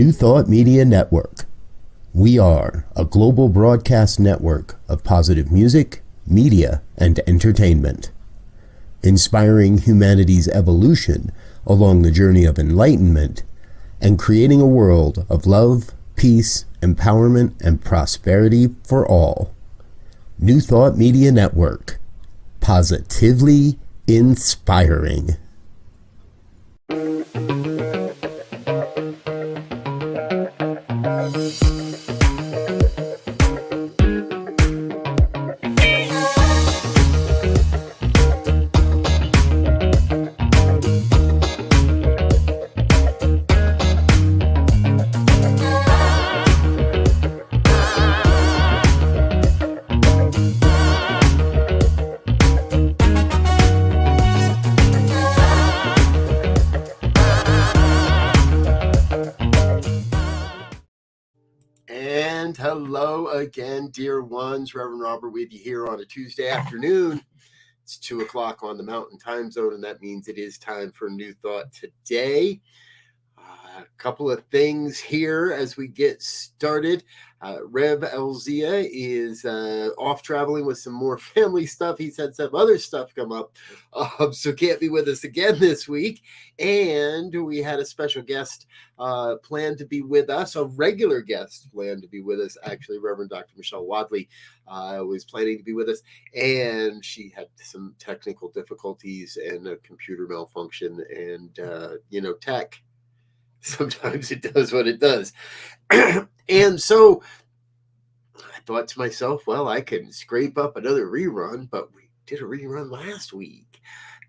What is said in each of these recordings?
New Thought Media Network. We are a global broadcast network of positive music, media, and entertainment, inspiring humanity's evolution along the journey of enlightenment and creating a world of love, peace, empowerment, and prosperity for all. New Thought Media Network. Positively inspiring. And hello again, dear ones. Reverend Robert with you here on a Tuesday afternoon. It's 2 o'clock on the Mountain Time Zone, and that means it is time for New Thought today. A couple of things here as we get started. Rev Brz is off traveling with some more family stuff. He's had some other stuff come up, so can't be with us again this week. And we had a special guest planned to be with us, a regular guest planned to be with us. Actually, Reverend Dr. Michelle Wadleigh was planning to be with us, and she had some technical difficulties and a computer malfunction and, tech. Sometimes it does what it does. And so I thought to myself, well, I can scrape up another rerun, but we did a rerun last week.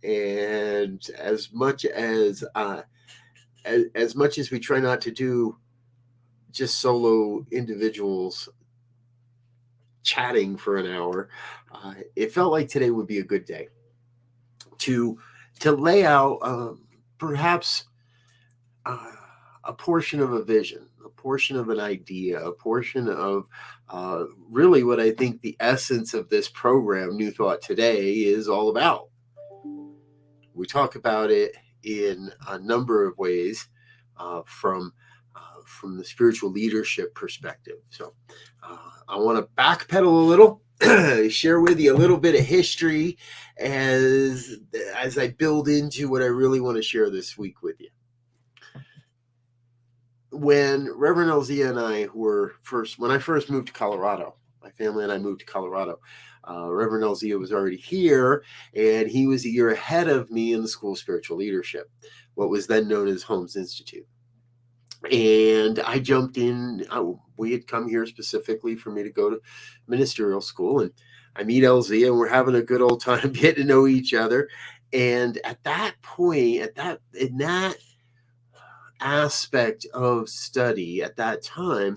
And as much as we try not to do just solo individuals chatting for an hour, it felt like today would be a good day to lay out perhaps a portion of a vision, a portion of an idea, a portion of really what I think the essence of this program, New Thought Today, is all about. We talk about it in a number of ways from the spiritual leadership perspective. So I want to backpedal a little, share with you a little bit of history as I build into what I really want to share this week with you. When Reverend Brz and I when I first moved to Colorado, my family and I moved to Colorado, Reverend Brz was already here, and he was a year ahead of me in the School of Spiritual Leadership, what was then known as Holmes Institute. And I jumped in. We had come here specifically for me to go to ministerial school, and I meet Brz, and we're having a good old time getting to know each other. And at that point, in that aspect of study at that time,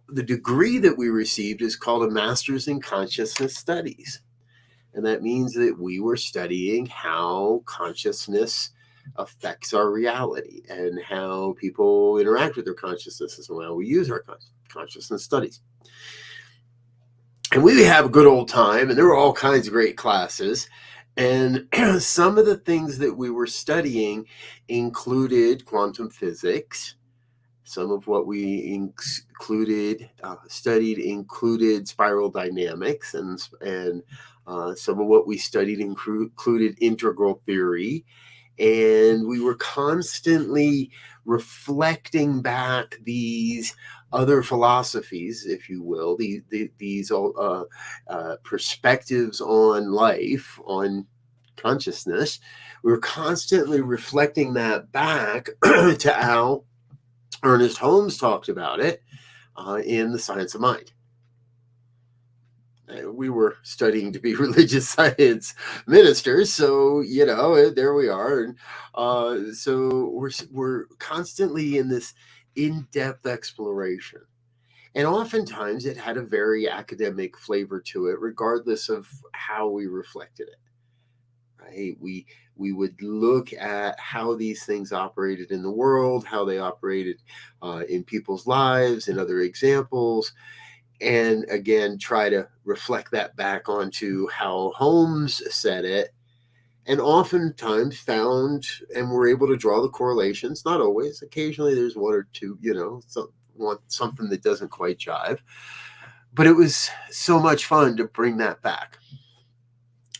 the degree that we received is called a Master's in Consciousness Studies. And that means that we were studying how consciousness affects our reality and how people interact with their consciousnesses and how we use our consciousness studies. And we have a good old time, and there were all kinds of great classes. And some of the things that we were studying included quantum physics. Some of what we studied included spiral dynamics, and some of what we studied included integral theory. And we were constantly reflecting back these other philosophies, if you will, these perspectives on life, on consciousness. We were constantly reflecting that back to how Ernest Holmes talked about it in The Science of Mind. We were studying to be religious science ministers, so there we are, and so we're constantly in this in-depth exploration, and oftentimes it had a very academic flavor to it, regardless of how we reflected it. Right? We would look at how these things operated in the world, how they operated in people's lives, and other examples. And again, try to reflect that back onto how Holmes said it and oftentimes found and were able to draw the correlations. Not always. Occasionally there's one or two, something that doesn't quite jive. But it was so much fun to bring that back.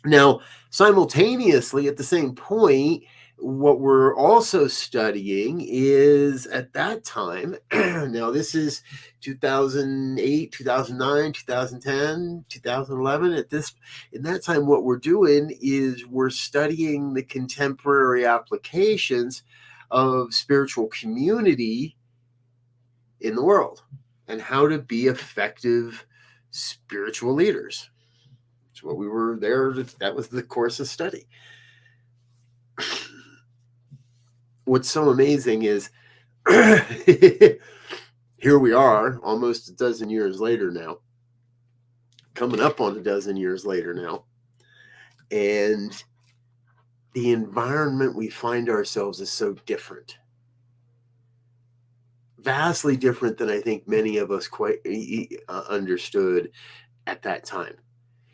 Now, simultaneously, at the same point, what we're also studying is at that time, now this is 2008, 2009, 2010, 2011. In that time, what we're doing is we're studying the contemporary applications of spiritual community in the world and how to be effective spiritual leaders. That's what we were there. That was the course of study. What's so amazing is here we are almost a dozen years later now, coming up on a dozen years later now. And the environment we find ourselves is so different. Vastly different than I think many of us quite understood at that time.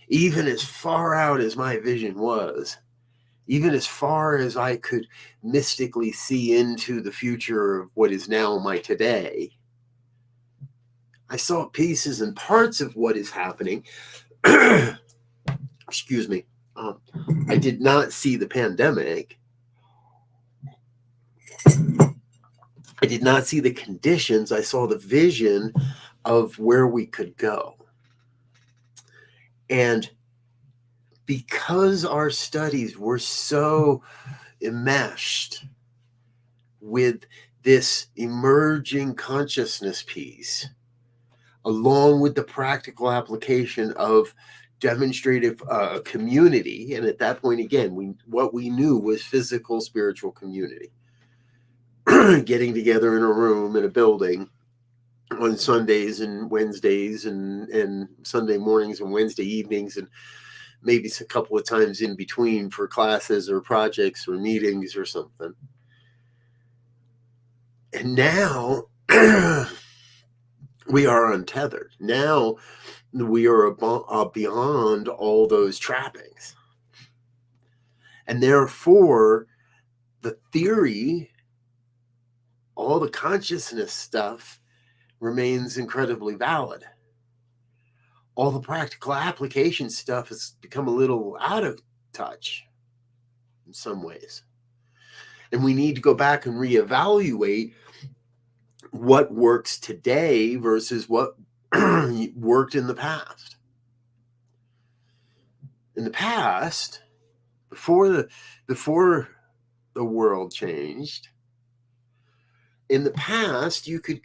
Even as far out as my vision was, even as far as I could mystically see into the future of what is now my today, I saw pieces and parts of what is happening. Excuse me. I did not see the pandemic. I did not see the conditions. I saw the vision of where we could go. And because our studies were so enmeshed with this emerging consciousness piece, along with the practical application of demonstrative community, and at that point, again, what we knew was physical spiritual community, getting together in a room in a building on Sundays and Wednesdays and Sunday mornings and Wednesday evenings, and maybe a couple of times in between for classes or projects or meetings or something. And now we are untethered. Now we are beyond all those trappings. And therefore, the theory, all the consciousness stuff remains incredibly valid. All the practical application stuff has become a little out of touch in some ways. And we need to go back and reevaluate what works today versus what worked in the past. In the past, before the world changed, in the past, you could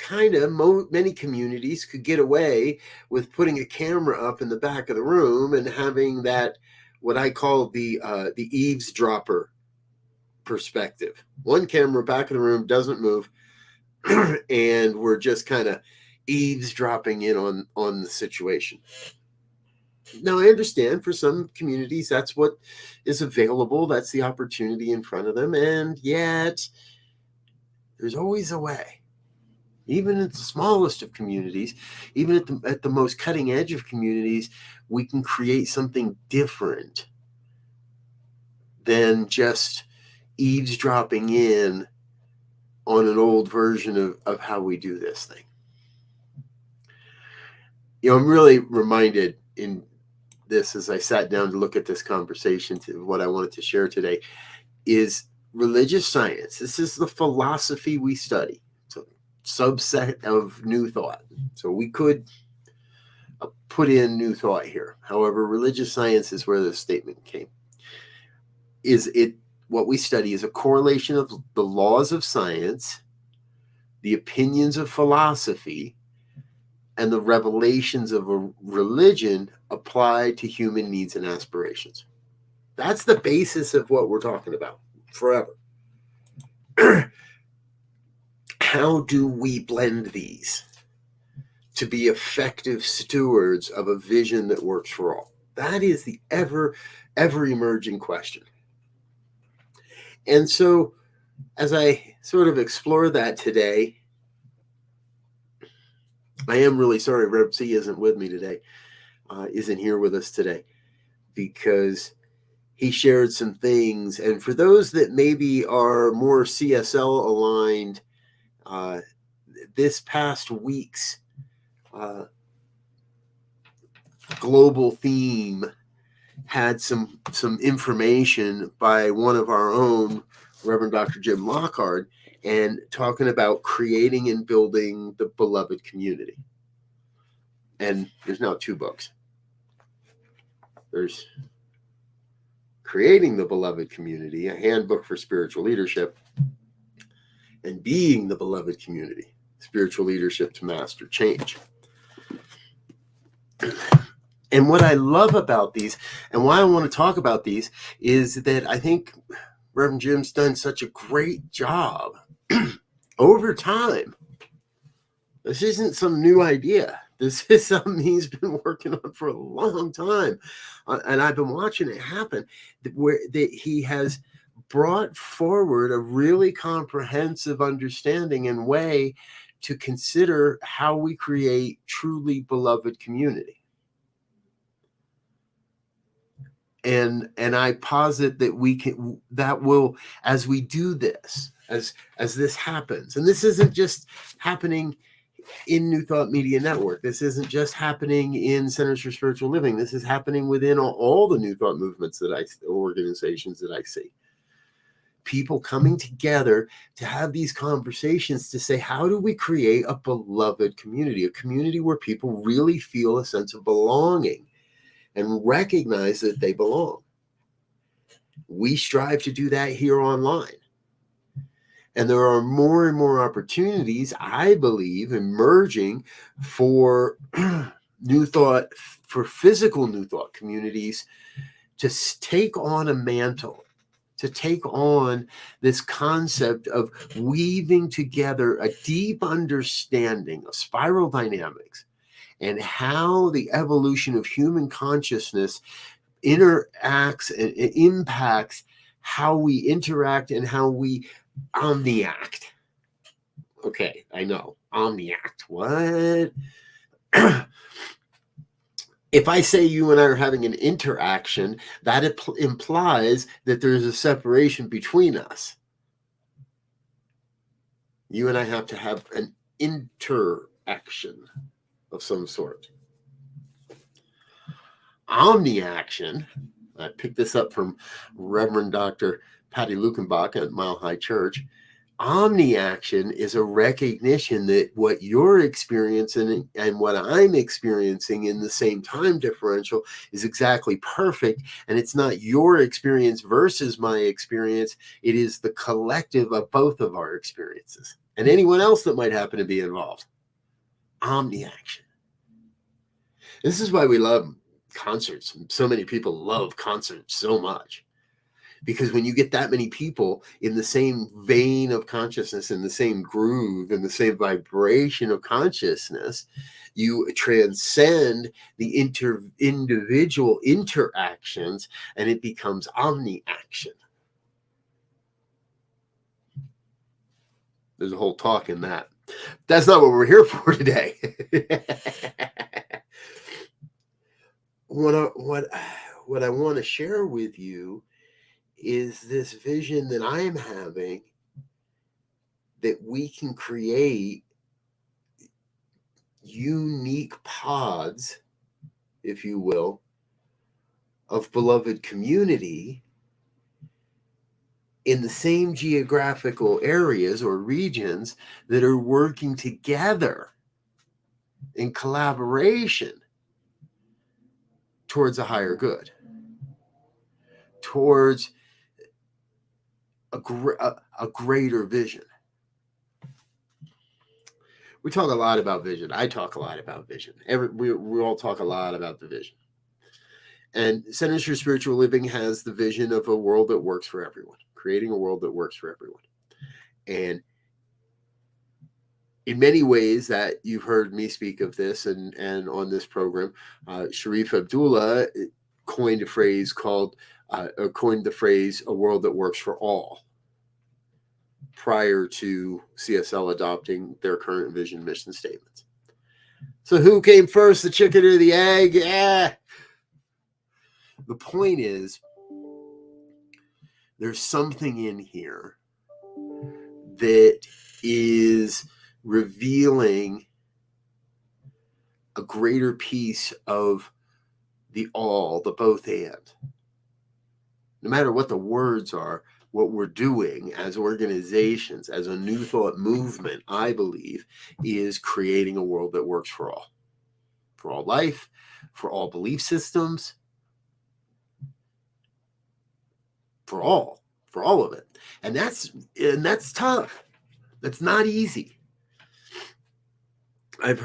many communities could get away with putting a camera up in the back of the room and having that, what I call the eavesdropper perspective. One camera back of the room doesn't move, and we're just kind of eavesdropping in on the situation. Now, I understand for some communities that's what is available. That's the opportunity in front of them, and yet there's always a way. Even at the smallest of communities, even at the most cutting edge of communities, we can create something different than just eavesdropping in on an old version of how we do this thing. I'm really reminded in this, as I sat down to look at this conversation, to what I wanted to share today, is religious science. This is the philosophy we study. It's a subset of New Thought. So we could put in New Thought here. However, religious science is where this statement came. What we study is a correlation of the laws of science, the opinions of philosophy, and the revelations of a religion applied to human needs and aspirations. That's the basis of what we're talking about forever. How do we blend these to be effective stewards of a vision that works for all? That is the ever emerging question. And so, as I sort of explore that today, I am really sorry Rev Brz isn't with me today, isn't here with us today, because he shared some things. And for those that maybe are more CSL aligned, this past week's global theme had some information by one of our own, Reverend Dr. Jim Lockhart, and talking about creating and building the beloved community. And there's now 2 books. There's Creating the Beloved Community, a handbook for spiritual leadership, and Being the Beloved Community, spiritual leadership to master change. And what I love about these, and why I want to talk about these, is that I think Reverend Jim's done such a great job over time. This isn't some new idea. This is something he's been working on for a long time. And I've been watching it happen, where that he has brought forward a really comprehensive understanding and way to consider how we create truly beloved community. And I posit that that will, as we do this, as this happens, and this isn't just happening in New Thought Media Network. This isn't just happening in Centers for Spiritual Living. This is happening within all the New Thought movements organizations that I see. People coming together to have these conversations to say, how do we create a beloved community, a community where people really feel a sense of belonging and recognize that they belong? We strive to do that here online. And there are more and more opportunities, I believe, emerging for New Thought, for physical New Thought communities to take on a mantle, to take on this concept of weaving together a deep understanding of spiral dynamics and how the evolution of human consciousness interacts and impacts how we interact and how we omniact. Okay, I know. Omniact. What? If I say you and I are having an interaction, that implies that there's a separation between us. You and I have to have an interaction of some sort. Omniaction, I picked this up from Reverend Dr. Patty Lukenbach at Mile High Church. Omniaction is a recognition that what you're experiencing and what I'm experiencing in the same time differential is exactly perfect. And it's not your experience versus my experience. It is the collective of both of our experiences and anyone else that might happen to be involved. Omniaction. This is why we love concerts. So many people love concerts so much. Because when you get that many people in the same vein of consciousness, in the same groove, in the same vibration of consciousness, you transcend the individual interactions and it becomes omni-action. There's a whole talk in that. That's not what we're here for today. What I want to share with you is this vision that I'm having that we can create unique pods, if you will, of beloved community in the same geographical areas or regions that are working together in collaboration towards a higher good, towards a greater vision. We talk a lot about vision. I talk a lot about vision. We all talk a lot about the vision. And Centers for Spiritual Living has the vision of a world that works for everyone, creating a world that works for everyone. And in many ways that you've heard me speak of this and on this program, Sharif Abdullah coined the phrase a world that works for all prior to CSL adopting their current vision mission statements. So who came first, the chicken or the egg? Yeah. The point is, there's something in here that is revealing a greater piece of the all, the both and. No matter what the words are, what we're doing as organizations, as a New Thought movement, I believe, is creating a world that works for all life, for all belief systems, for all of it. And that's tough. That's not easy. I've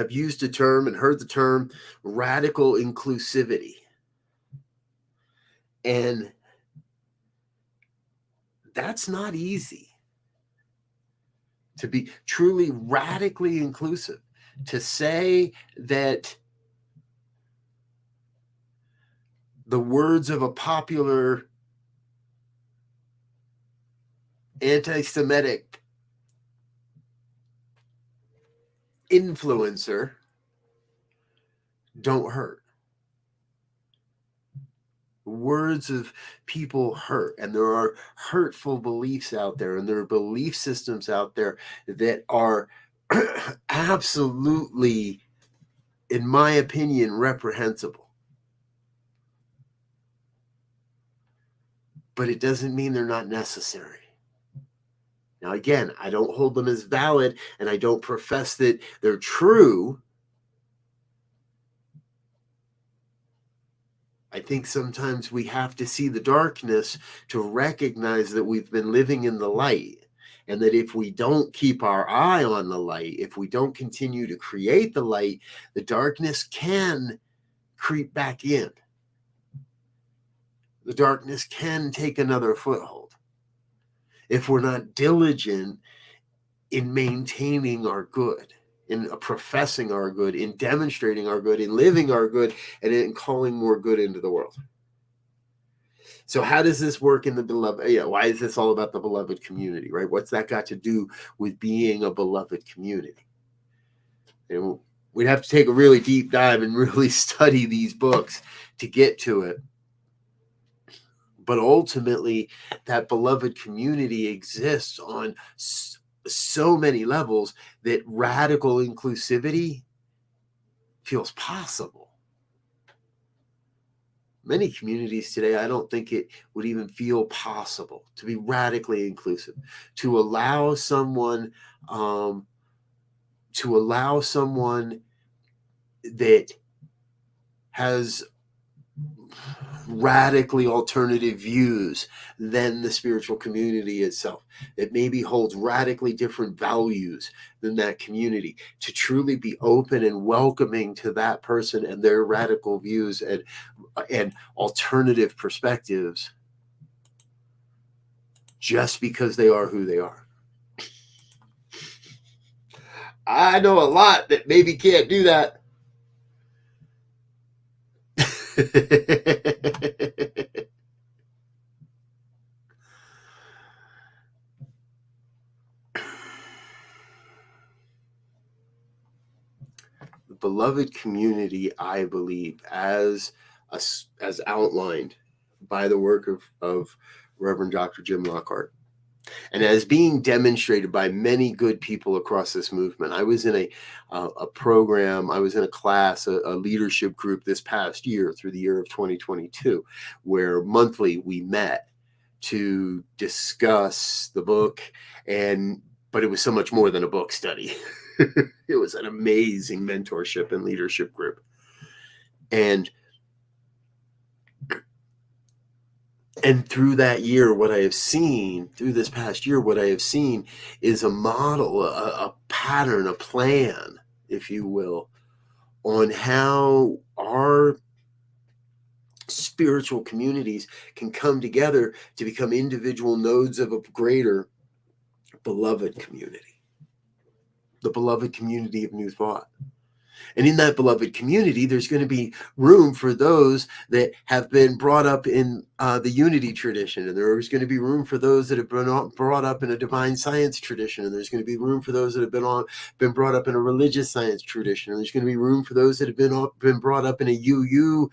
used a term and heard the term radical inclusivity. And that's not easy. To be truly radically inclusive, to say that the words of a popular anti-Semitic influencer don't hurt. Words of people hurt, and there are hurtful beliefs out there, and there are belief systems out there that are absolutely, in my opinion, reprehensible. But it doesn't mean they're not necessary. Now, again, I don't hold them as valid, and I don't profess that they're true. I think sometimes we have to see the darkness to recognize that we've been living in the light, and that if we don't keep our eye on the light, if we don't continue to create the light, the darkness can creep back in. The darkness can take another foothold if we're not diligent in maintaining our good, in professing our good, in demonstrating our good, in living our good, and in calling more good into the world. So how does this work in the beloved? Why is this all about the beloved community, right? What's that got to do with being a beloved community? And we'd have to take a really deep dive and really study these books to get to it. But ultimately, that beloved community exists on so many levels that radical inclusivity feels possible. Many communities today, I don't think it would even feel possible to be radically inclusive, to allow someone that has radically alternative views than the spiritual community itself. It maybe holds radically different values than that community, to truly be open and welcoming to that person and their radical views and alternative perspectives, just because they are who they are. I know a lot that maybe can't do that. The beloved community, I believe, as outlined by the work of Reverend Dr. Jim Lockhart, and as being demonstrated by many good people across this movement. I was in a program, I was in a class, a leadership group this past year, through the year of 2022, where monthly we met to discuss the book, but it was so much more than a book study. It was an amazing mentorship and leadership group. And through that year, what I have seen, through this past year, what I have seen is a model, a pattern, a plan, if you will, on how our spiritual communities can come together to become individual nodes of a greater beloved community, the beloved community of New Thought. And in that beloved community, there's going to be room for those that have been brought up in the unity tradition. And there's going to be room for those that have been brought up in a divine science tradition. And there's going to be room for those that have been brought up in a religious science tradition. And there's going to be room for those that have been brought up in a UU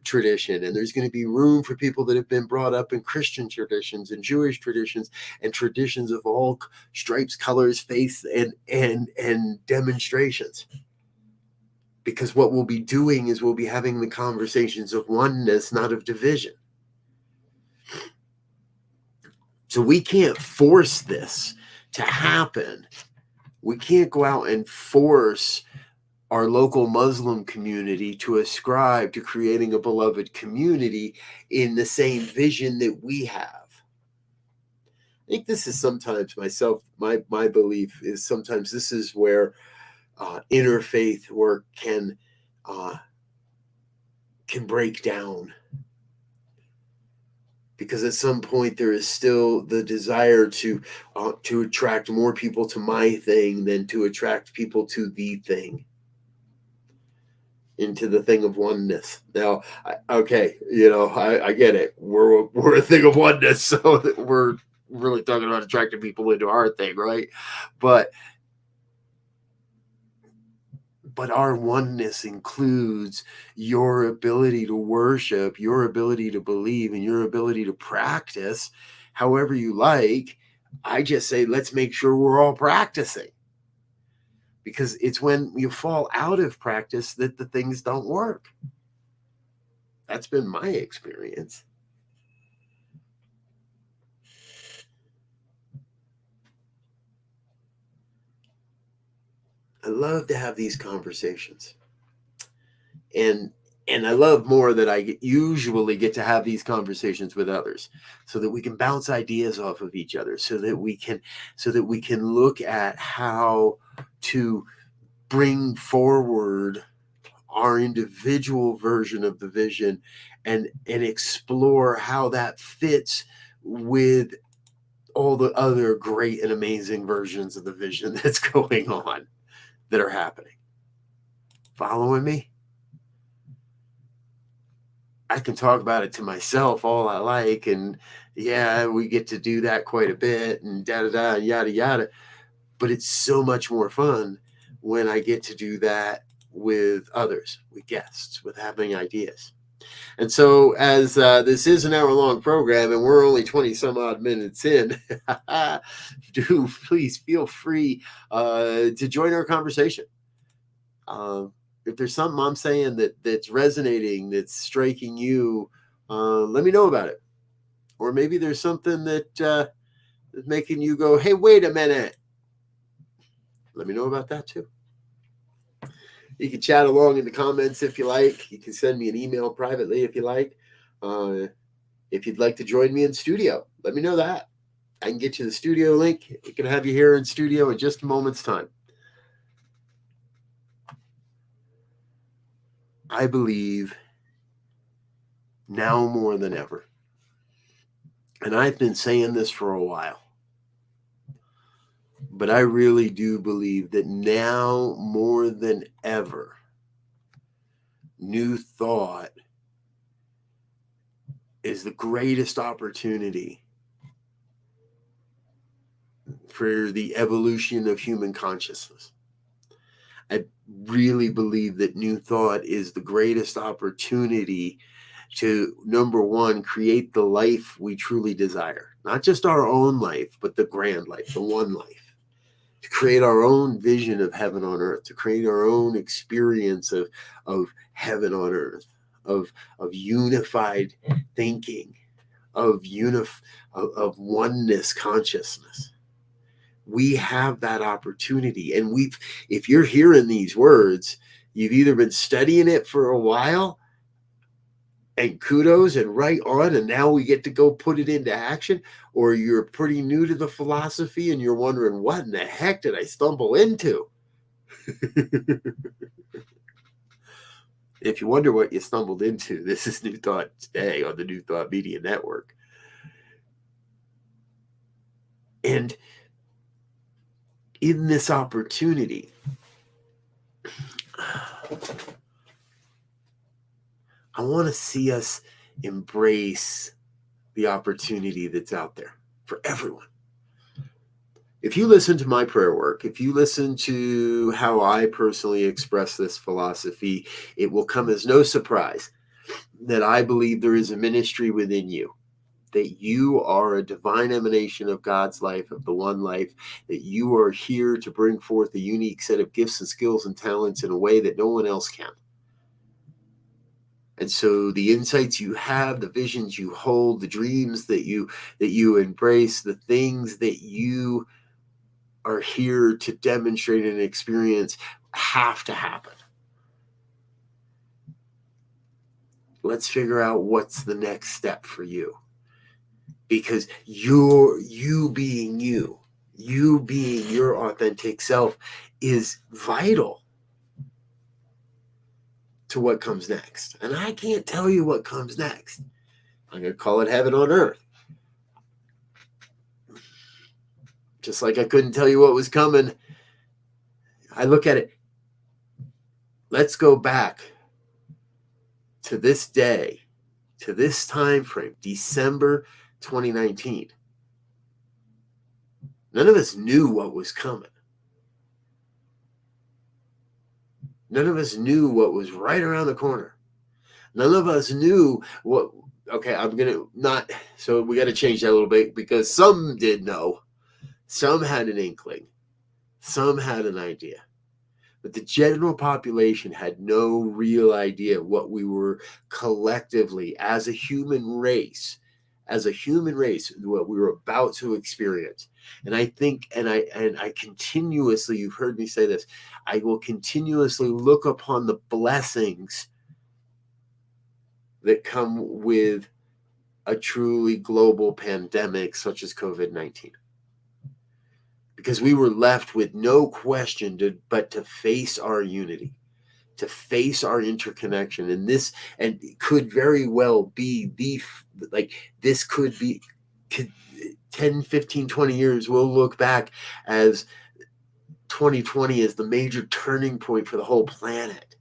tradition. And there's going to be room for people that have been brought up in Christian traditions and Jewish traditions and traditions of all stripes, colors, faiths, and demonstrations. Because what we'll be doing is we'll be having the conversations of oneness, not of division. So we can't force this to happen. We can't go out and force our local Muslim community to ascribe to creating a beloved community in the same vision that we have. I think this is sometimes my belief is sometimes this is where interfaith work can break down, because at some point there is still the desire to attract more people to my thing than to attract people to the thing, into the thing of oneness. Now, I get it. We're a thing of oneness, so we're really talking about attracting people into our thing, right? But our oneness includes your ability to worship, your ability to believe, and your ability to practice however you like. I just say, let's make sure we're all practicing. Because it's when you fall out of practice that the things don't work. That's been my experience. I love to have these conversations. And I love more that I usually get to have these conversations with others, so that we can bounce ideas off of each other, so that we can look at how to bring forward our individual version of the vision and explore how that fits with all the other great and amazing versions of the vision that's going on, that are happening. Following me? I can talk about it to myself all I like, and yeah, we get to do that quite a bit, and da-da-da, yada yada, but it's so much more fun when I get to do that with others, with guests, with having ideas. And so, as this is an hour-long program and we're only 20 some odd minutes in, do please feel free to join our conversation. If there's something I'm saying that's resonating, that's striking you, let me know about it. Or maybe there's something that is making you go, hey, wait a minute. Let me know about that too. You can chat along in the comments if you like. You can send me an email privately if you like. If you'd like to join me in studio, let me know that. I can get you the studio link. We can have you here in studio in just a moment's time. I believe now more than ever, and I've been saying this for a while, but I really do believe that now more than ever, new thought is the greatest opportunity for the evolution of human consciousness. I really believe that new thought is the greatest opportunity to, number one, create the life we truly desire. Not just our own life, but the grand life, the one life. To create our own vision of heaven on earth, to create our own experience of heaven on earth, of unified thinking, of oneness consciousness. We have that opportunity. And if you're hearing these words, you've either been studying it for a while, and kudos and right on, and now we get to go put it into action, or you're pretty new to the philosophy and you're wondering, what in the heck did I stumble into? If you wonder what you stumbled into, this is New Thought Today on the New Thought Media Network. And in this opportunity, to see us embrace the opportunity that's out there for everyone. If you listen to my prayer work, if you listen to how I personally express this philosophy, it will come as no surprise that I believe there is a ministry within you, that you are a divine emanation of God's life, of the one life, that you are here to bring forth a unique set of gifts and skills and talents in a way that no one else can. And so the insights you have, the visions you hold, the dreams that you embrace, the things that you are here to demonstrate and experience have to happen. Let's figure out what's the next step for you. Because you being your authentic self is vital to what comes next. And I can't tell you what comes next. I'm going to call it heaven on earth. Just like I couldn't tell you what was coming. I look at it. Let's go back to this day, to this time frame, December 2019. None of us knew what was coming. None of us knew what was right around the corner. None of us knew what, okay, so we got to change that a little bit, because some did know. Some had an inkling. Some had an idea. But the general population had no real idea what we were collectively, as a human race, what we were about to experience. And I think, and I continuously, you've heard me say this, I will continuously look upon the blessings that come with a truly global pandemic such as COVID-19. Because we were left with no question but to face our unity, to face our interconnection. And it could very well be this could be 10, 15, 20 years. We'll look back as 2020 as the major turning point for the whole planet.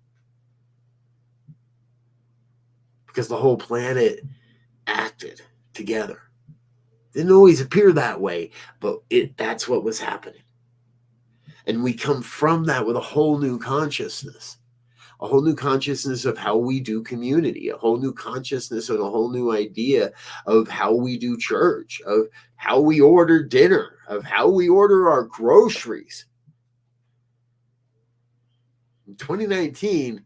Because the whole planet acted together. Didn't always appear that way, but that's what was happening. And we come from that with a whole new consciousness of how we do community, a whole new consciousness and a whole new idea of how we do church, of how we order dinner, of how we order our groceries. In 2019,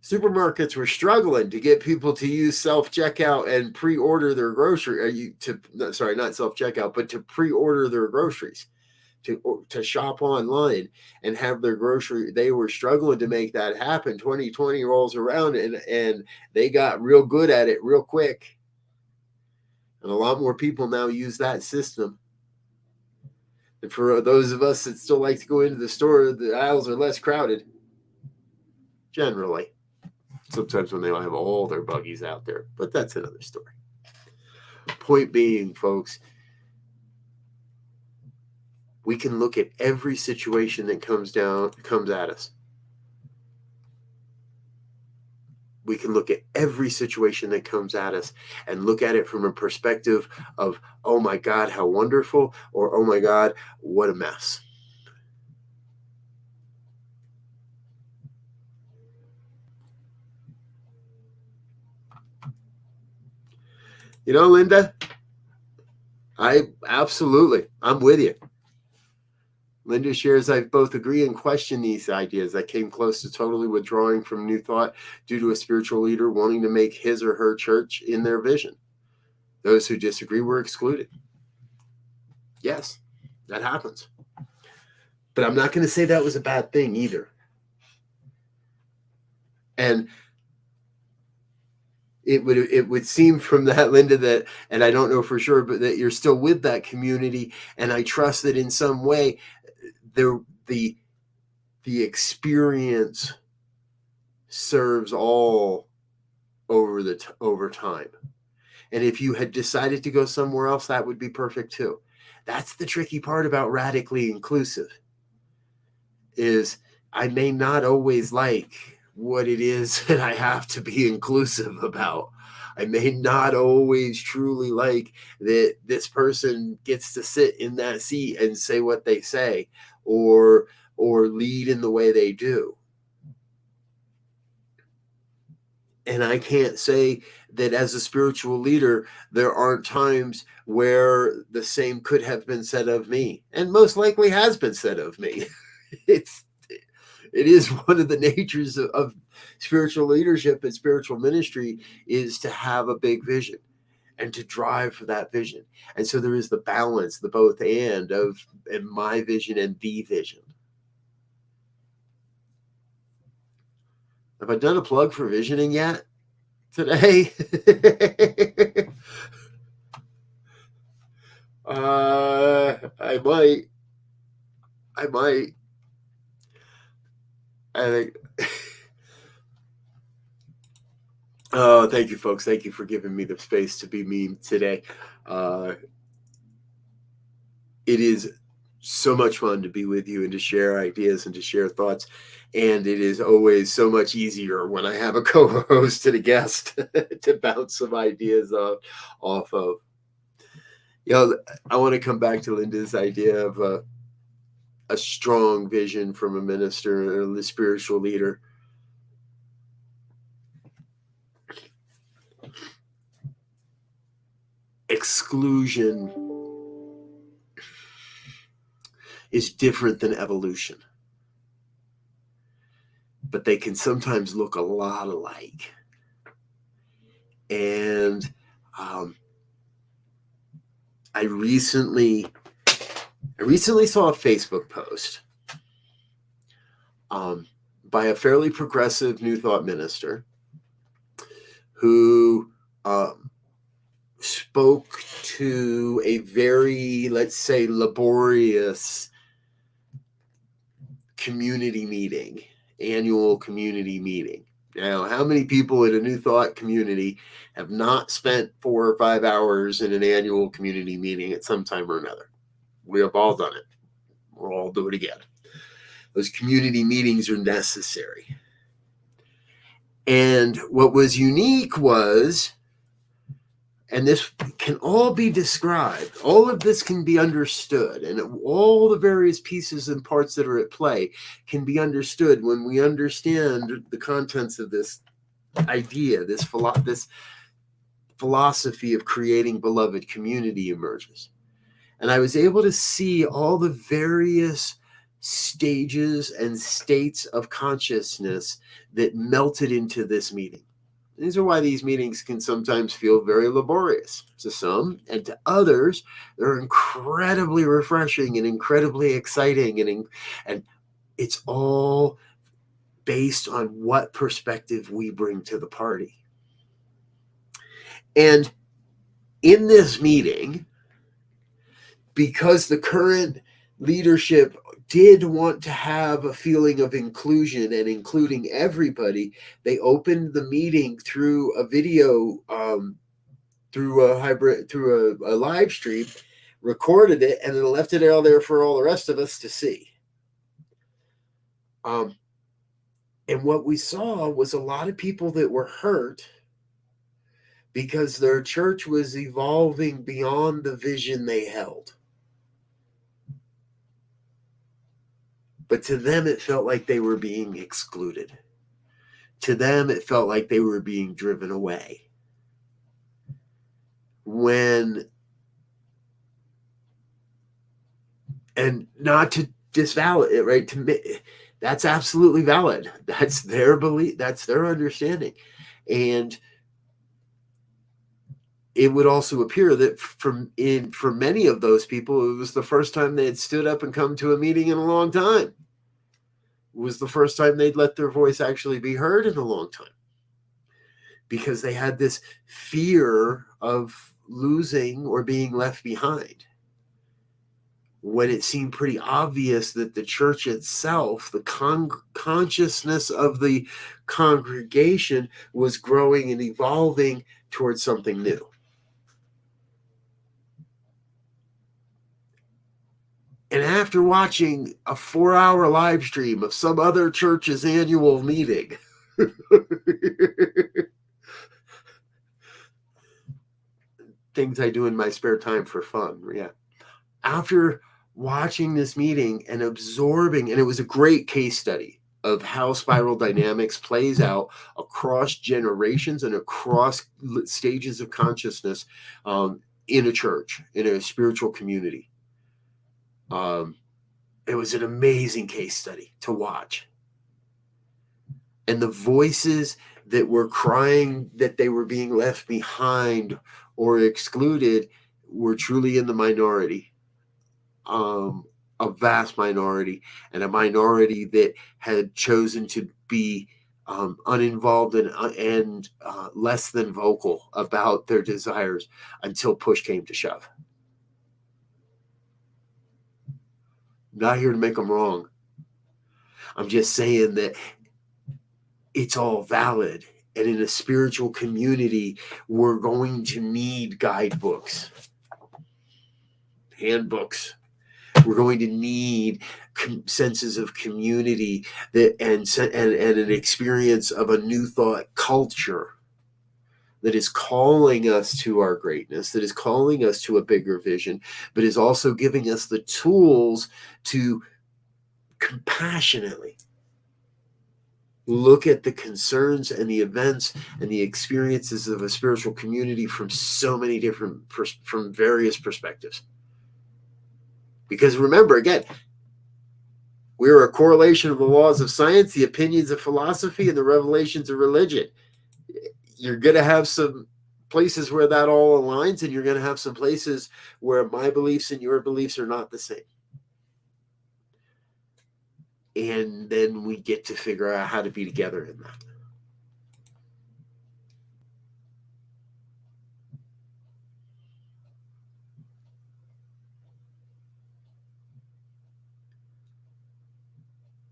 supermarkets were struggling to get people to use self-checkout and pre-order their grocery. Not self-checkout, but to pre-order their groceries, to shop online and have their grocery. They were struggling to make that happen. 2020 rolls around and they got real good at it real quick. And a lot more people now use that system. And for those of us that still like to go into the store, the aisles are less crowded. Generally. Sometimes when they don't have all their buggies out there, but that's another story. Point being, folks, we can look at every situation that comes at us. We can look at every situation that comes at us and look at it from a perspective of, oh my God, how wonderful, or oh my God, what a mess. You know, Linda, I'm with you. Linda shares, I both agree and question these ideas. I came close to totally withdrawing from New Thought due to a spiritual leader wanting to make his or her church in their vision. Those who disagree were excluded. Yes, that happens. But I'm not going to say that was a bad thing either. And it would seem from that, Linda, that, and I don't know for sure, but that you're still with that community. And I trust that in some way, the experience serves all over time. And if you had decided to go somewhere else, that would be perfect too. That's the tricky part about radically inclusive, is I may not always like what it is that I have to be inclusive about. I may not always truly like that this person gets to sit in that seat and say what they say, or lead in the way they do. And I can't say that as a spiritual leader, there aren't times where the same could have been said of me, and most likely has been said of me. It is one of the natures of spiritual leadership and spiritual ministry, is to have a big vision and to drive for that vision. And so there is the balance, the both and of my vision and the vision. Have I done a plug for visioning yet today? I might. I think. Oh, thank you, folks. Thank you for giving me the space to be me today. It is so much fun to be with you and to share ideas and to share thoughts. And it is always so much easier when I have a co-host and a guest to bounce some ideas off of. I want to come back to Linda's idea of a strong vision from a minister or a spiritual leader. Exclusion is different than evolution, but they can sometimes look a lot alike. And I recently saw a Facebook post by a fairly progressive New Thought minister who spoke to a very, let's say, laborious community meeting, annual community meeting. Now, how many people in a New Thought community have not spent 4 or 5 hours in an annual community meeting at some time or another? We have all done it. We'll all do it again. Those community meetings are necessary. And what was unique was, and this can all be described, all of this can be understood, and all the various pieces and parts that are at play can be understood when we understand the contents of this idea, this philosophy of creating beloved community emerges. And I was able to see all the various stages and states of consciousness that melted into this meeting. These are why these meetings can sometimes feel very laborious to some, and to others, they're incredibly refreshing and incredibly exciting. And it's all based on what perspective we bring to the party. And in this meeting, because the current leadership did want to have a feeling of inclusion and including everybody, they opened the meeting through a video, through a live stream, recorded it, and then left it out there for all the rest of us to see. And what we saw was a lot of people that were hurt because their church was evolving beyond the vision they held. But to them, it felt like they were being excluded. To them, it felt like they were being driven away. And not to disvalid it, right? To me, that's absolutely valid. That's their belief. That's their understanding. And it would also appear that for many of those people, it was the first time they had stood up and come to a meeting in a long time. It was the first time they'd let their voice actually be heard in a long time, because they had this fear of losing or being left behind, when it seemed pretty obvious that the church itself, the consciousness of the congregation, was growing and evolving towards something new. And after watching a 4-hour live stream of some other church's annual meeting, things I do in my spare time for fun, yeah. After watching this meeting and absorbing, and it was a great case study of how spiral dynamics plays out across generations and across stages of consciousness in a church, in a spiritual community. It was an amazing case study to watch. And the voices that were crying that they were being left behind or excluded were truly in the minority. A vast minority, and a minority that had chosen to be uninvolved and less than vocal about their desires until push came to shove. I'm not here to make them wrong. I'm just saying that it's all valid. And in a spiritual community, we're going to need guidebooks, handbooks. We're going to need senses of community and an experience of a new thought culture that is calling us to our greatness, that is calling us to a bigger vision, but is also giving us the tools to compassionately look at the concerns and the events and the experiences of a spiritual community from so many different, from various perspectives. Because remember, again, we're a correlation of the laws of science, the opinions of philosophy, and the revelations of religion. You're going to have some places where that all aligns, and you're going to have some places where my beliefs and your beliefs are not the same. And then we get to figure out how to be together in that.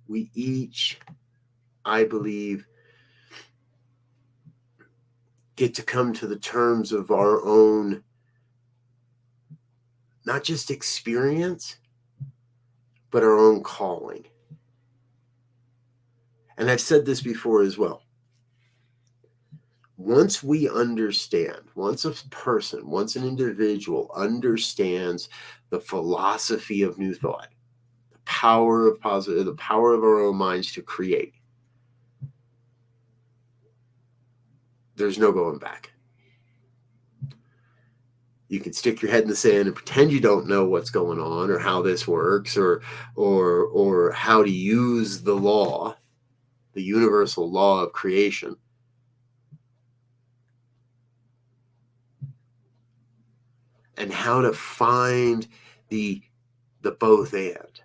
We each, I believe, get to come to the terms of our own, not just experience, but our own calling. And I've said this before as well. Once we understand, once a person, once an individual understands the philosophy of new thought, the power of positive, the power of our own minds to create, there's no going back. You can stick your head in the sand and pretend you don't know what's going on or how this works or how to use the law, the universal law of creation. And how to find the both and.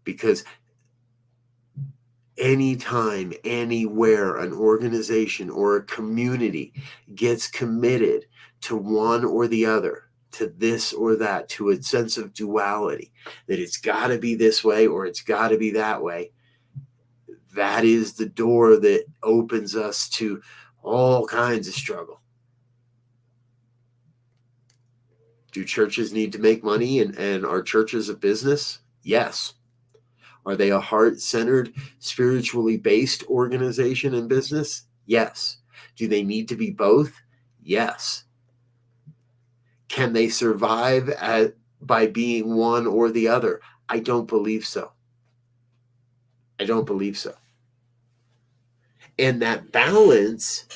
Because anytime, anywhere, an organization or a community gets committed to one or the other, to this or that, to a sense of duality, that it's got to be this way or it's got to be that way, that is the door that opens us to all kinds of struggle. Do churches need to make money and are churches a business? Yes. Are they a heart-centered, spiritually based organization and business? Yes. Do they need to be both? Yes. Can they survive by being one or the other? I don't believe so. I don't believe so. And that balance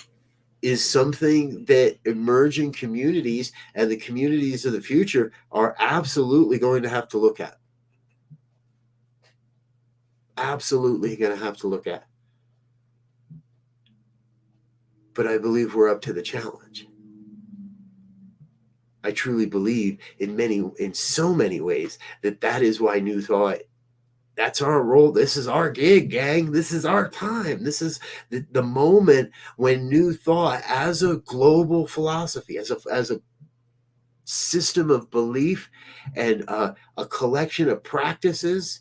is something that emerging communities and the communities of the future are absolutely going to have to look at. Absolutely going to have to look at. But I believe we're up to the challenge. I truly believe in so many ways that is why New Thought, that's our role. This is our gig, gang. This is our time. This is the moment when New Thought, as a global philosophy, as a system of belief and a collection of practices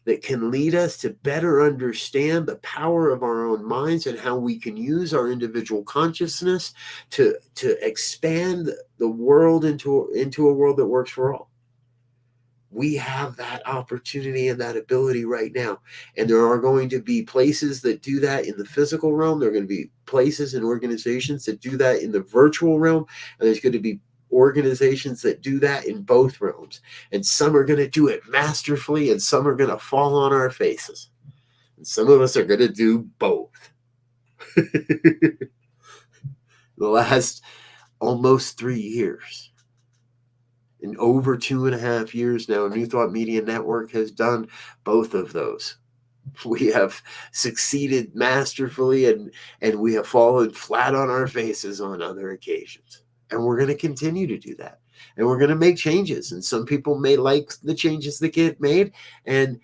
that can lead us to better understand the power of our own minds and how we can use our individual consciousness to expand the world into a world that works for all. We have that opportunity and that ability right now. And there are going to be places that do that in the physical realm. There are going to be places and organizations that do that in the virtual realm. And there's going to be organizations that do that in both realms. And some are going to do it masterfully, and some are going to fall on our faces. And some of us are going to do both. The last almost 3 years, in over 2.5 years now, New Thought Media Network has done both of those. We have succeeded masterfully, and we have fallen flat on our faces on other occasions. And we're going to continue to do that. And we're going to make changes. And some people may like the changes that get made, and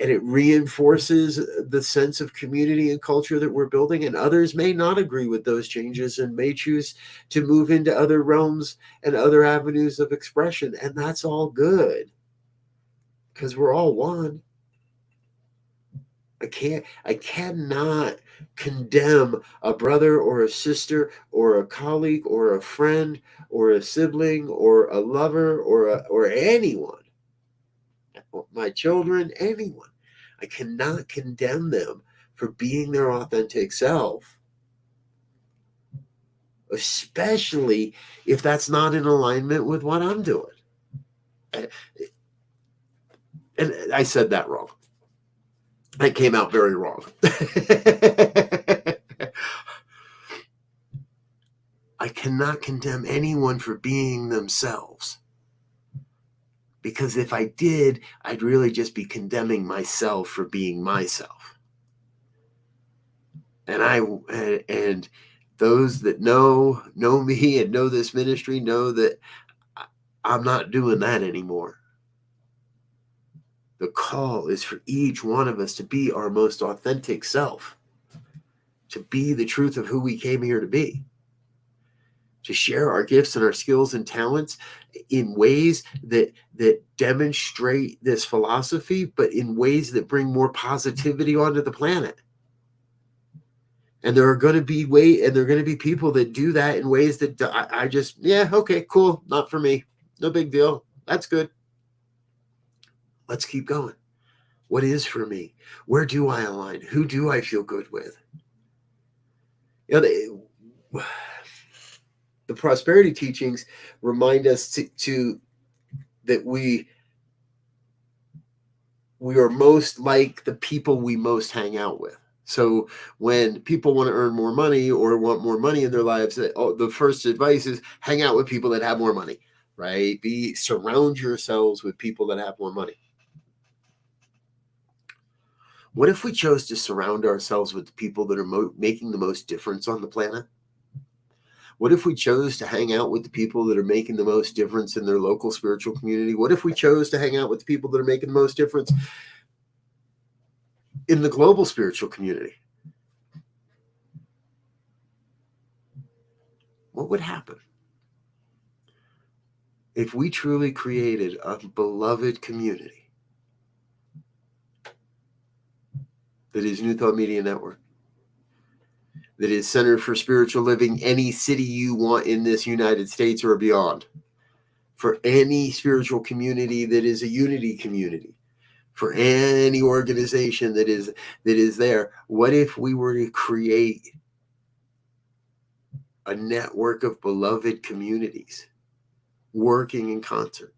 it reinforces the sense of community and culture that we're building. And others may not agree with those changes and may choose to move into other realms and other avenues of expression. And that's all good, because we're all one. I cannot condemn a brother or a sister or a colleague or a friend or a sibling or a lover or anyone, my children, anyone. I cannot condemn them for being their authentic self, especially if that's not in alignment with what I'm doing. And I said that wrong. That came out very wrong. I cannot condemn anyone for being themselves, because if I did, I'd really just be condemning myself for being myself. And those that know me and know this ministry know that I'm not doing that anymore. The call is for each one of us to be our most authentic self, to be the truth of who we came here to be, to share our gifts and our skills and talents in ways that demonstrate this philosophy, but in ways that bring more positivity onto the planet. And there are going to be people that do that in ways that I just, yeah, okay, cool, not for me, no big deal, that's good. Let's keep going. What is for me? Where do I align? Who do I feel good with? The prosperity teachings remind us that we are most like the people we most hang out with. So when people want to earn more money or want more money in their lives, the first advice is hang out with people that have more money, right? Surround yourselves with people that have more money. What if we chose to surround ourselves with the people that are making the most difference on the planet? What if we chose to hang out with the people that are making the most difference in their local spiritual community? What if we chose to hang out with the people that are making the most difference in the global spiritual community? What would happen if we truly created a beloved community that is New Thought Media Network, that is Center for Spiritual Living, any city you want in this United States or beyond, for any spiritual community that is a unity community, for any organization that is there? What if we were to create a network of beloved communities working in concert?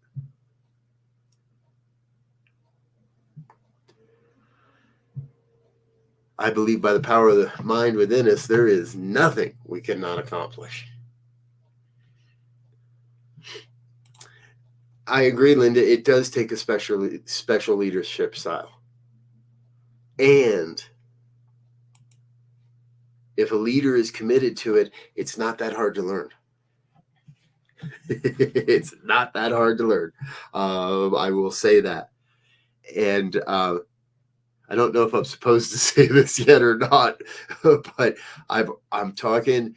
I believe by the power of the mind within us, there is nothing we cannot accomplish. I agree, Linda. It does take a special leadership style. And if a leader is committed to it, it's not that hard to learn. It's not that hard to learn. I will say that. And I don't know if I'm supposed to say this yet or not, but I'm talking.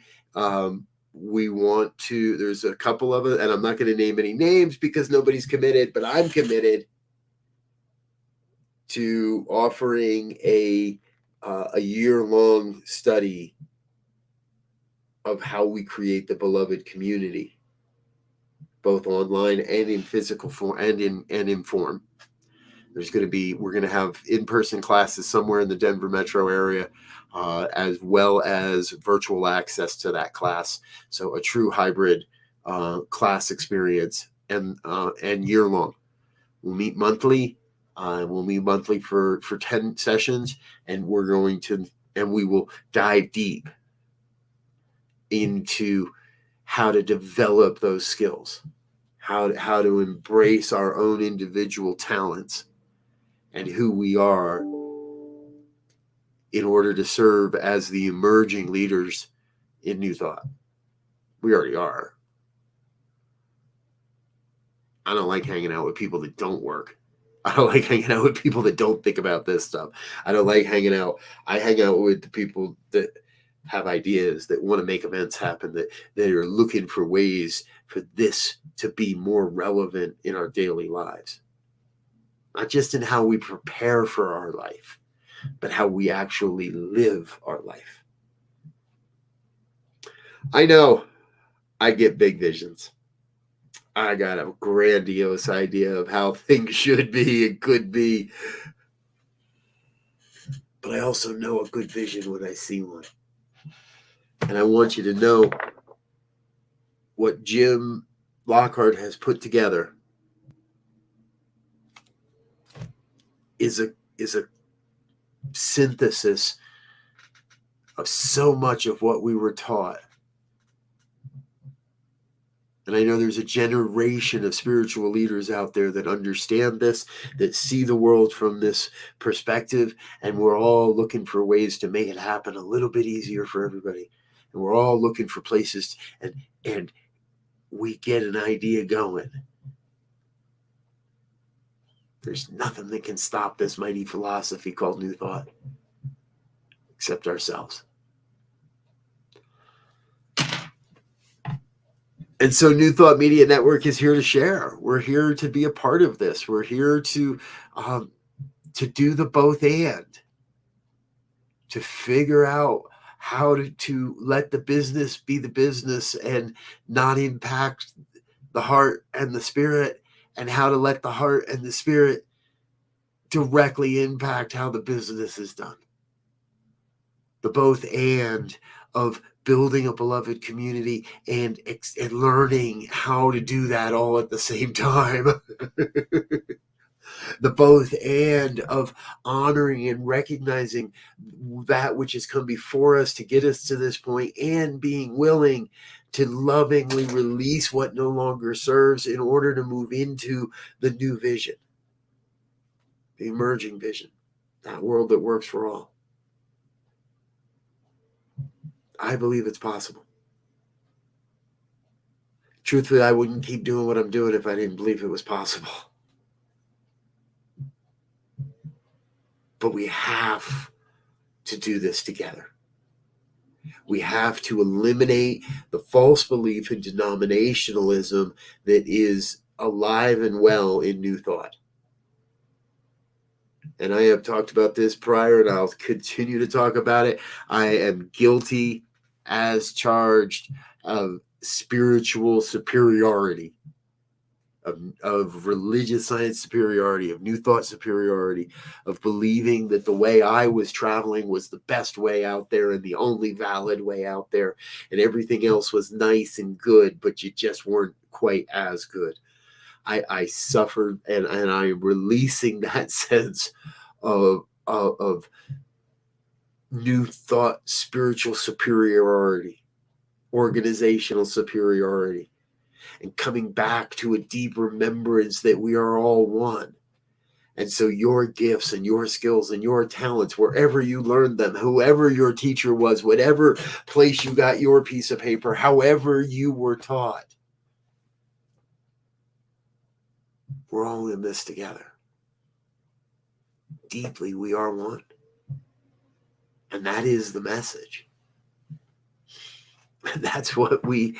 We want to, there's a couple of it, and I'm not going to name any names because nobody's committed, but I'm committed to offering a year-long study of how we create the beloved community, both online and in physical form and in form. We're going to have in-person classes somewhere in the Denver metro area, as well as virtual access to that class. So a true hybrid class experience, and year long. We'll meet monthly. We'll meet monthly for 10 sessions, and we will dive deep into how to develop those skills, how to embrace our own individual talents and who we are in order to serve as the emerging leaders in New Thought. We already are. I don't like hanging out with people that don't work. I don't like hanging out with people that don't think about this stuff. I don't like hanging out. I hang out with the people that have ideas, that want to make events happen, that are looking for ways for this to be more relevant in our daily lives. Not just in how we prepare for our life, but how we actually live our life. I know I get big visions. I got a grandiose idea of how things should be and could be. But I also know a good vision when I see one. And I want you to know what Jim Lockhart has put together is a synthesis of so much of what we were taught. And I know there's a generation of spiritual leaders out there that understand this, that see the world from this perspective, and we're all looking for ways to make it happen a little bit easier for everybody. And we're all looking for places, and we get an idea going. There's nothing that can stop this mighty philosophy called New Thought, except ourselves. And so New Thought Media Network is here to share. We're here to be a part of this. We're here to do the both and, to figure out how to let the business be the business and not impact the heart and the spirit, and how to let the heart and the spirit directly impact how the business is done. The both and of building a beloved community and learning how to do that all at the same time. The both and of honoring and recognizing that which has come before us to get us to this point, and being willing to lovingly release what no longer serves in order to move into the new vision, the emerging vision, that world that works for all. I believe it's possible. Truthfully, I wouldn't keep doing what I'm doing if I didn't believe it was possible. But we have to do this together. We have to eliminate the false belief in denominationalism that is alive and well in New Thought. And I have talked about this prior, and I'll continue to talk about it. I am guilty as charged of spiritual superiority, of religious science superiority, of New Thought superiority, of believing that the way I was traveling was the best way out there and the only valid way out there, and everything else was nice and good, but you just weren't quite as good. I suffered, and I am releasing that sense of New Thought spiritual superiority, organizational superiority, and coming back to a deep remembrance that we are all one. And so your gifts and your skills and your talents, wherever you learned them, whoever your teacher was, whatever place you got your piece of paper, however you were taught, we're all in this together. Deeply, we are one. And that is the message. And that's what we're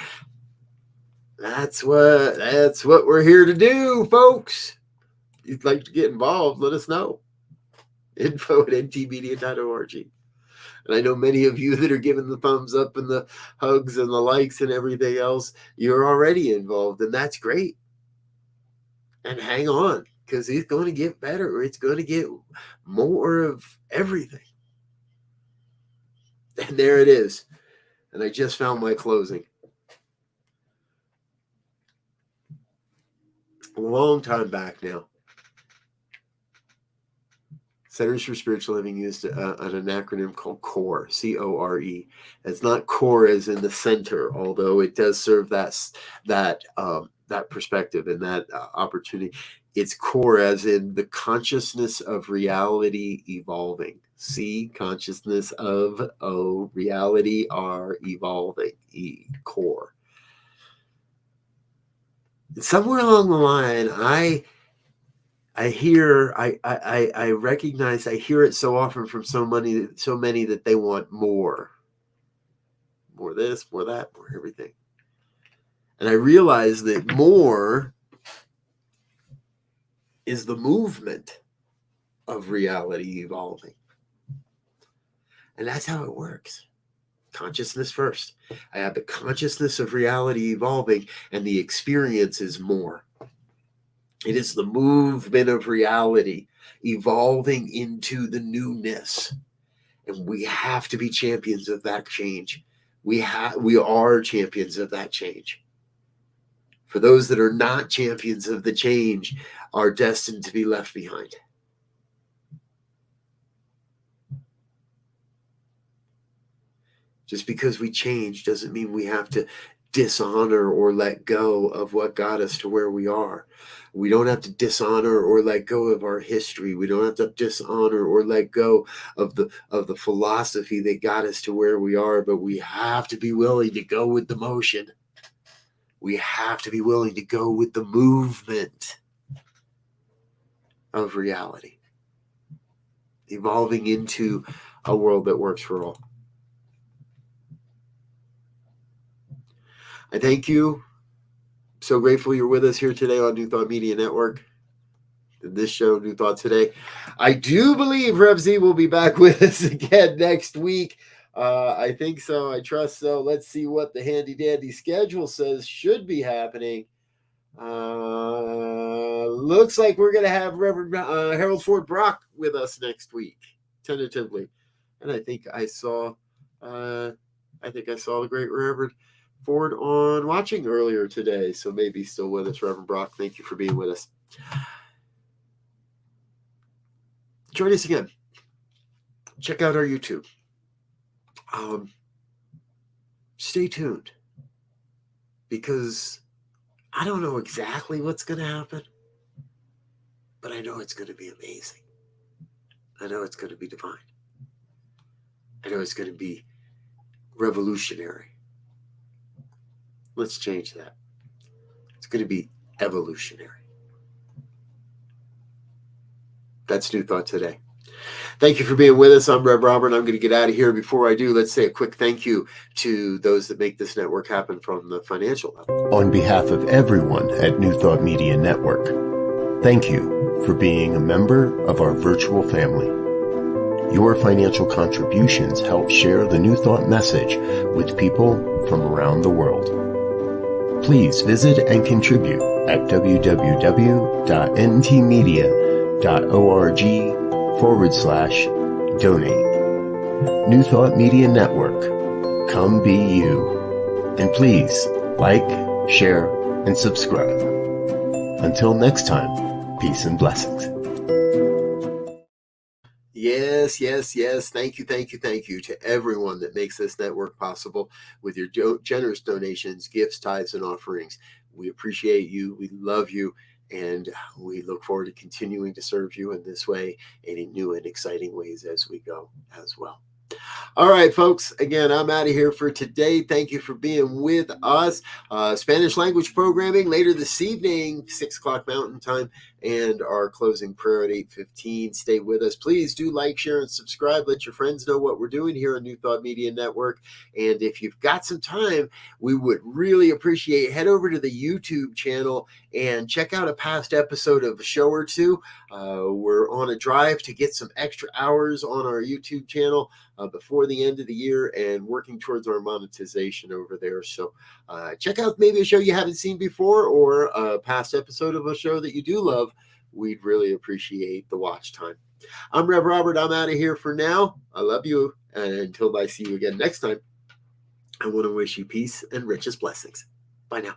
here to do, folks. If you'd like to get involved, let us know. info@ntmedia.org. And I know many of you that are giving the thumbs up and the hugs and the likes and everything else, you're already involved, and that's great. And hang on, because it's going to get better. It's going to get more of everything. And there it is. And I just found my closing. A long time back now, Centers for Spiritual Living used an acronym called CORE, C-O-R-E. It's not core as in the center, although it does serve that perspective and that opportunity. It's core as in the consciousness of reality evolving. C, consciousness of O, reality R, evolving. E, core. Somewhere along the line, I recognize, I hear it so often from so many that they want more this, more that, more everything. And I realize that more is the movement of reality evolving. And that's how it works. Consciousness first. I have the consciousness of reality evolving, and the experience is more. It is the movement of reality evolving into the newness. And we have to be champions of that change. We are champions of that change. For those that are not champions of the change are destined to be left behind. Just because we change doesn't mean we have to dishonor or let go of what got us to where we are. We don't have to dishonor or let go of our history. We don't have to dishonor or let go of the philosophy that got us to where we are, but we have to be willing to go with the motion. We have to be willing to go with the movement of reality, evolving into a world that works for all. I thank you. So grateful you're with us here today on New Thought Media Network. This show, New Thought Today. I do believe Rev Brz will be back with us again next week. I think so. I trust so. Let's see what the handy dandy schedule says should be happening. Looks like we're going to have Reverend Harold Ford Brock with us next week, tentatively. And I think I saw the great Reverend Ford on Watching earlier today, so maybe still with us. Reverend Brock, thank you for being with us. Join us again. Check out our YouTube. Stay tuned, because I don't know exactly what's going to happen, but I know it's going to be amazing. I know it's going to be divine. I know it's going to be revolutionary. Let's change that. It's going to be evolutionary. That's New Thought Today. Thank you for being with us. I'm Rev Brz, and I'm going to get out of here. Before I do, let's say a quick thank you to those that make this network happen from the financial level. On behalf of everyone at New Thought Media Network, thank you for being a member of our virtual family. Your financial contributions help share the New Thought message with people from around the world. Please visit and contribute at www.ntmedia.org/donate. New Thought Media Network. Come be you. And please like, share, and subscribe. Until next time, peace and blessings. Yes. Thank you to everyone that makes this network possible with your generous donations, gifts, tithes, and offerings. We appreciate you. We love you. And we look forward to continuing to serve you in this way and in new and exciting ways as we go as well. All right, folks. Again, I'm out of here for today. Thank you for being with us. Spanish language programming later this evening, 6 o'clock Mountain Time, and our closing prayer at 8:15. Stay with us. Please do like, share, and subscribe. Let your friends know what we're doing here on New Thought Media Network. And if you've got some time, we would really appreciate head over to the YouTube channel and check out a past episode of a show or two. We're on a drive to get some extra hours on our YouTube channel before the end of the year and working towards our monetization over there. So check out maybe a show you haven't seen before or a past episode of a show that you do love. We'd really appreciate the watch time. I'm Rev Robert. I'm out of here for now. I love you. And until I see you again next time, I want to wish you peace and richest blessings. Bye now.